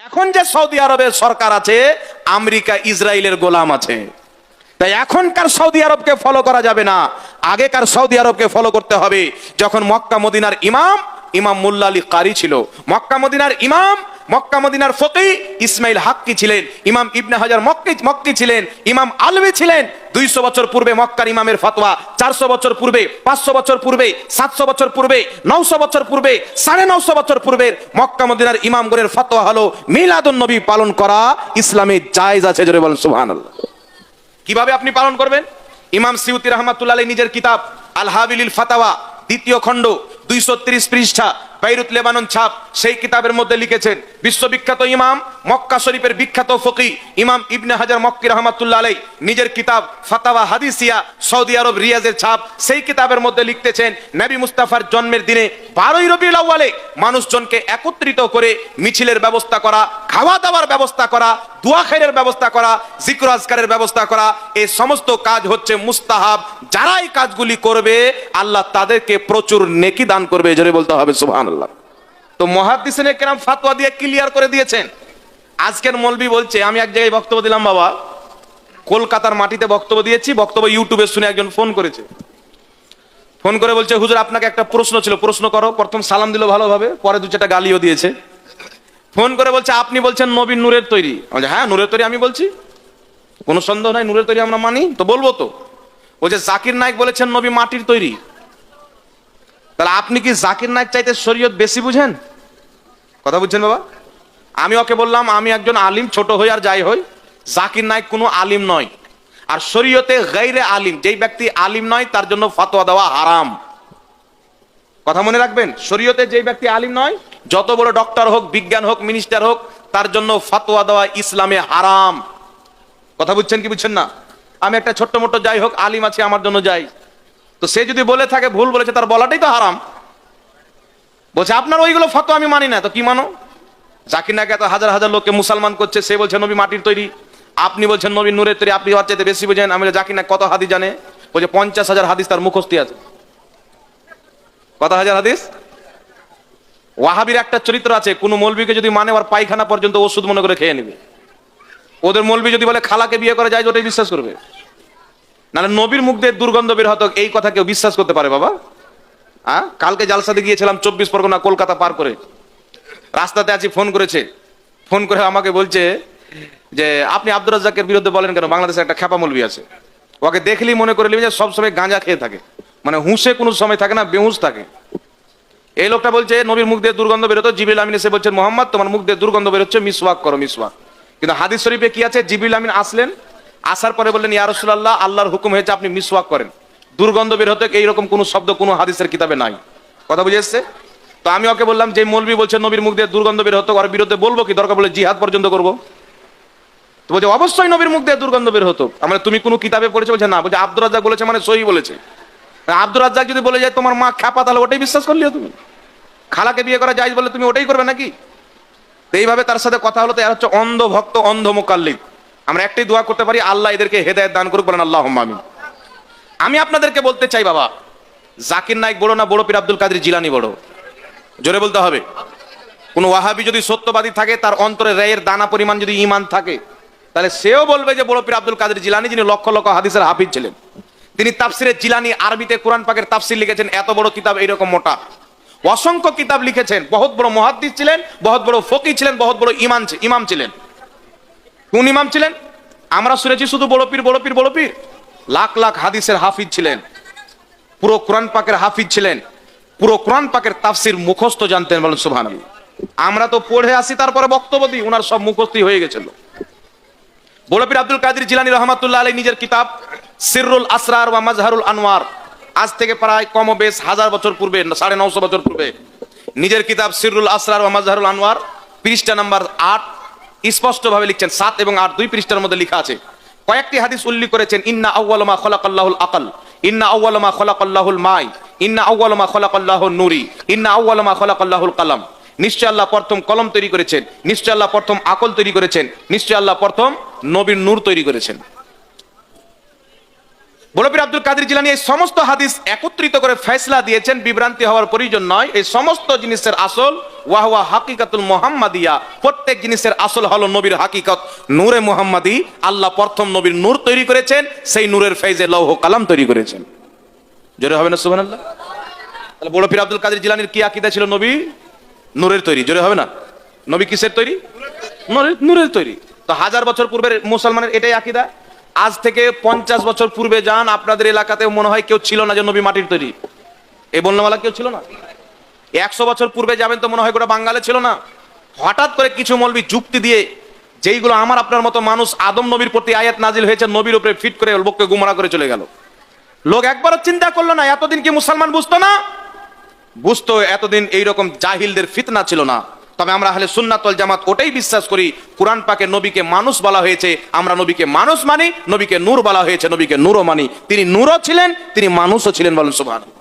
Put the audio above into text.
এখন যে সৌদি আরবের সরকার আছে, আমেরিকা ইসরায়েলের গোলাম আছে। তাই এখনকার সৌদি আরবকে ফলো করা যাবে না, আগেকার সৌদি আরবকে ফলো করতে হবে। যখন মক্কা মদিনার ইমাম মোল্লা আলী কারি ছিল, মক্কা মদিনার ইমাম, মক্কা মদিনার ফকিহ ইসমাইল হাক্কি ছিলেন, ইমাম ইবনে হাজার মক্কি ছিলেন, ইমাম আলভী ছিলেন। 200 বছর পূর্বে মক্কার ইমামের ফতোয়া, 400 বছর পূর্বে, 500 বছর পূর্বে, 700 বছর পূর্বে, 900 বছর পূর্বে, 950 বছর পূর্বে মক্কা মদিনার ইমামগণের ফতোয়া হলো মিলাদুন নবী পালন করা ইসলামে জায়েজ আছে। জোরে বলেন সুবহানাল্লাহ। কিভাবে আপনি পালন করবেন? ইমাম সিউতি রাহমাতুল্লাহ আলাইহি নিজের কিতাব আল হাবিলিল ফাতাওয়া, 2য় খণ্ড, 230 পৃষ্ঠা, বাইরুত লেবানন ছাপ, সেই কিতাবের মধ্যে লিখেছেন বিশ্ববিখ্যাত ইমাম, মক্কা শরীফের বিখ্যাত ফকিহ ইমাম ইবনে হাজার মক্কি রাহমাতুল্লাহ আলাইহি নিজের কিতাব ফাতাওয়া হাদিসিয়া, সৌদি আরব রিয়াজের ছাপ, সেই কিতাবের মধ্যে লিখতেছেন নবী মুস্তাফার জন্মের দিনে 12ই রবিউল আউয়ালে মানুষজনকে একত্রিত করে মিছিলের ব্যবস্থা করা, খাওয়া দাওয়ার ব্যবস্থা করা, দোয়া খায়রের ব্যবস্থা করা, জিকির আজকারের ব্যবস্থা করা, এই সমস্ত কাজ হচ্ছে মুস্তাহাব। যারা এই কাজগুলি করবে আল্লাহ তাদেরকে প্রচুর নেকি দান করবে। জোরে বলতে হবে সুবহানাল্লাহ। তো মুহাদ্দিসিনে কেরাম ফতোয়া দিয়ে ক্লিয়ার করে দিয়েছেন। আজকের মৌলবি বলছে, আমি এক জায়গায় বক্তব্য দিলাম বাবা, কলকাতার মাটিতে বক্তব্য দিয়েছি, বক্তব্য ইউটিউবে শুনে একজন ফোন করেছে, ফোন করে বলছে হুজুর আপনাকে একটা প্রশ্ন ছিল, প্রশ্ন করো। প্রথম সালাম দিল ভালোভাবে, পরে 2-4টা গালিও দিয়েছে। ফোন করে বলছে আপনি বলছেন নবী নূরের তৈরি। হ্যাঁ নূরের তৈরি আমি বলছি, কোনো সন্দেহ নাই, নূরের তৈরি আমরা মানি, তো বলবো তো। বলছে জাকির নায়েক বলেছেন নবী মাটির তৈরি। তাহলে আপনি কি জাকির নায়েক চাইতে শরীয়ত বেশি বুঝেন? কথা বুঝছেন বাবা? আমি ওকে বললাম আমি একজন আলিম, ছোট হই আর যাই হই, জাকির নায়েক কোনো আলিম নয়। আর শরীয়তে গায়রে আলিম, যেই ব্যক্তি আলিম নয় তার জন্য ফতোয়া দেওয়া হারাম। কথা মনে রাখবেন, শরীয়তে যেই ব্যক্তি আলিম নয়, যত বড় ডক্টর হোক, বিজ্ঞান হোক, মিনিস্টার হোক, তার জন্য ফতোয়া দেওয়া ইসলামে হারাম। কথা বুঝছেন কি বুঝছেন না? আমি একটা ছোট্ট মোটো যাই হোক আলিম আছে, আমার জন্য যাই, তো সে যদি বলে থাকে ভুল বলেছে, তার বলাটাই তো হারাম। বলছে আপনার ওইগুলো ফতোয়া আমি মানি না, তো কি মানো? জাকির নায়েক এত হাজার হাজার লোককে মুসলমান করছে, সে বলছে নবী মাটির তৈরি, আপনি বলছেন নবী নূরের তৈরি, আপনি ওর চাইতে বেশি বুঝেন। আমি জাকির নায়েক কত হাদিস জানে? বলছে 50,000 হাদিস তার মুখস্থি আছে। কত হাজার হাদিস? ওয়াহাবির একটা চরিত্র আছে, কোন মৌলবীকে যদি মানে ওর পায়খানা পর্যন্ত ওষুধ মনে করে খেয়ে নেবে। ওদের মৌলবী যদি বলে খালাকে বিয়ে করে যায়, ওটাই বিশ্বাস করবে। নাহলে নবীর মুখ দিয়ে দুর্গন্ধ বের হতো, এই কথা কেউ বিশ্বাস করতে পারে বাবা? হ্যাঁ, কালকে জালসাতে গিয়েছিলাম 24 পরগনা কলকাতা পার করে, রাস্তাতে আছি, ফোন করেছে, ফোন করে আমাকে বলছে যে আপনি আব্দুর রাজ্জাকের বিরুদ্ধে বলেন কেন? বাংলাদেশে একটা খেপা মৌলবী আছে, ওকে দেখলেই মনে করে নিবে যে সবসময় গাঁজা খেয়ে থাকে, মানে হুঁশে কোনো সময় থাকে না, বেহুশ থাকে। এই লোকটা বলছে নবীর মুখ দিয়ে দুর্গন্ধ বেরোতো, জিবরিল আমিন এসে বলছেন মোহাম্মদ তোমার মুখ দিয়ে দুর্গন্ধ বেরোচ্ছে, মিসওয়াক করো, মিসওয়াক। কিন্তু হাদিস শরীফে কি আছে? জিবরিল আমিন আসলেন, আসার পরে বললেন ইয়া রাসূলুল্লাহ, আল্লাহর হুকুম হয়েছে আপনি মিসওয়াক করেন, দুর্গন্ধ বের হতে এইরকম কোনো শব্দ কোনো হাদিসের কিতাবে নাই। কথা বুঝে এসছে? তো আমি ওকে বললাম যে মৌলবী বলছে নবীর মুখ দিয়ে দুর্গন্ধ বের হতো, ওর বিরুদ্ধে বলবো কি? দরকার বলে জিহাদ পর্যন্ত করবো। তো বলছে অবশ্যই নবীর মুখ দিয়ে দুর্গন্ধ বের হতো। আমরা তুমি কোনো কিতাবে পড়েছো? বলছে না। বলছে আব্দুর রাজ্জাক বলেছে মানে সহি বলেছে। আব্দুর রাজ্জাক যদি বলে যায় তোমার মা খ্যাপা, তাহলে ওটাই বিশ্বাস করলিও তুমি? খালাকে বিয়ে করা জায়েজ বলে তুমি ওটাই করবে নাকি? তো এইভাবে তার সাথে কথা হলো। তো এর হচ্ছে অন্ধ ভক্ত, অন্ধ মুকাল্লিদ। আমরা একটাই দোয়া করতে পারি, আল্লাহ এদেরকে হেদায়েত দান করুক, বলেন আল্লাহুম্মা আমিন। আমি আপনাদেরকে বলতে চাই বাবা, জাকির নায়েক বড় না বড় পীর আব্দুল কাদের জিলানী বড়? জোরে বলতে হবে। কোন ওয়াহাবি যদি সত্যবাদী থাকে, তার অন্তরে রায়ের দানা পরিমাণ যদি ঈমান থাকে, তাহলে সেও বলবে যে বড় পীর আব্দুল কাদের জিলানী, যিনি লক্ষ লক্ষ হাদিসের হাফিজ ছিলেন, তিনি তাফসিরে জিলানী, আরবিতে কোরআন পাকের তাফসির লিখেছেন, এত বড় কিতাব এইরকম মোটা, অসংখ্য কিতাব লিখেছেন, বহুত বড় মুহাদ্দিস ছিলেন, বহুত বড় ফকিহ ছিলেন, বহুত বড় ইমাম ছিলেন। কোন ইমাম ছিলেন? আমরা শুনেছি শুধু বড় পীর, বড় পীর, বড় পীর। লাখ লাখ হাদিসের হাফিজ ছিলেন, পুরো কোরআন পাকের হাফিজ ছিলেন, পুরো কোরআন পাকের তাফসির মুখস্থ জানতেন। বলেন সুবহানাল্লাহ। আমরা তো পড়ে আসি তারপরে বক্তব্য দিই, ওনার সব মুখস্থই হয়ে গেছিল। বড় পীর আব্দুল কাদের জিলানী রাহমাতুল্লাহ আলাইহি নিজের কিতাব সিররুল আসরার ওয়া মাজহারুল আনওয়ার, আজ থেকে প্রায় কম বেশ 1000 বছর পূর্বে, 950 বছর পূর্বে নিজের কিতাব সিররুল আসরার ওয়া মাজহারুল আনওয়ার, পৃষ্ঠা নাম্বার 8 স্পষ্ট ভাবে লিখছেন, 7 এবং 8 দুই পৃষ্ঠার মধ্যে লেখা আছে। কয়েকটি হাদিস উল্লেখ করেছেন, ইন্না আউয়ালু মা খালাকাল্লাহুল আকল, ইন্না আউয়ালু মা খালাকাল্লাহুল মাই, ইন্না আউয়ালু মা খালাকাল্লাহুন নূরি, ইন্না আউয়ালু মা খালাকাল্লাহুল কলম। নিশ্চয় আল্লাহ প্রথম কলম তৈরি করেছেন, নিশ্চয় আল্লাহ প্রথম আকল তৈরি করেছেন, নিশ্চয় আল্লাহ প্রথম নবীর নূর তৈরি করেছেন। বড় পীর আব্দুল কাদের জিলানী এই সমস্ত হাদিস একত্রিত করে ফয়সালা দিয়েছেন, বিভ্রান্তি হওয়ার প্রয়োজন নয়। এই সমস্ত জিনিসের আসল ওয়াহুয়া হাকিকাতুল মুহাম্মাদিয়া, প্রত্যেক জিনিসের আসল হলো নবীর হাকিকত, নূরে মুহাম্মাদি। আল্লাহ প্রথম নবীর নূর তৈরি করেছেন, সেই নূরের ফেজে লৌহ কালাম তৈরি করেছেন। জোরে হবে না সুবহানাল্লাহ? তাহলে বড় পীর আব্দুল কাদের জিলানীর কি আকীদা ছিল? নবী নূরের তৈরি। জোরে হবে না? নবী কিসের তৈরি? নূরের তৈরি। তো 1000 বছর পূর্বের মুসলমানের এটাই আকীদা। আজ থেকে 50 বছর পূর্বে যান, আপনাদের এলাকাতেও মনে হয় কেউ ছিল না যে নবী মাটির তৈরি, এই বলনাওয়ালা কেউ ছিল না। 100 বছর পূর্বে যাবেন তো মনে হয় গোটা বাঙালি ছিল না। হঠাৎ করে কিছু মৌলবি যুক্তি দিয়ে, যেইগুলো আমার আপনার মতো মানুষ আদম নবীর প্রতি আয়াত নাজিল হয়েছে নবীর উপরে ফিট করে লোককে গুমরা করে চলে গেল। লোক একবারও চিন্তা করলো না এতদিন কি মুসলমান বুঝতো না? বুঝতো, এতদিন এইরকম জাহিলদের ফিতনা ছিল না। তবে আমরা আহলে সুন্নাত ওয়াল জামাত ওটাই বিশ্বাস করি, কুরআন পাকে নবীকে মানুষ বলা হয়েছে, আমরা নবীকে মানুষ মানি। নবীকে নূর বলা হয়েছে, নবীকে নূরও মানি। তিনি নূরও ছিলেন, তিনি মানুষও ছিলেন। বলেন সুবহানাল্লাহ।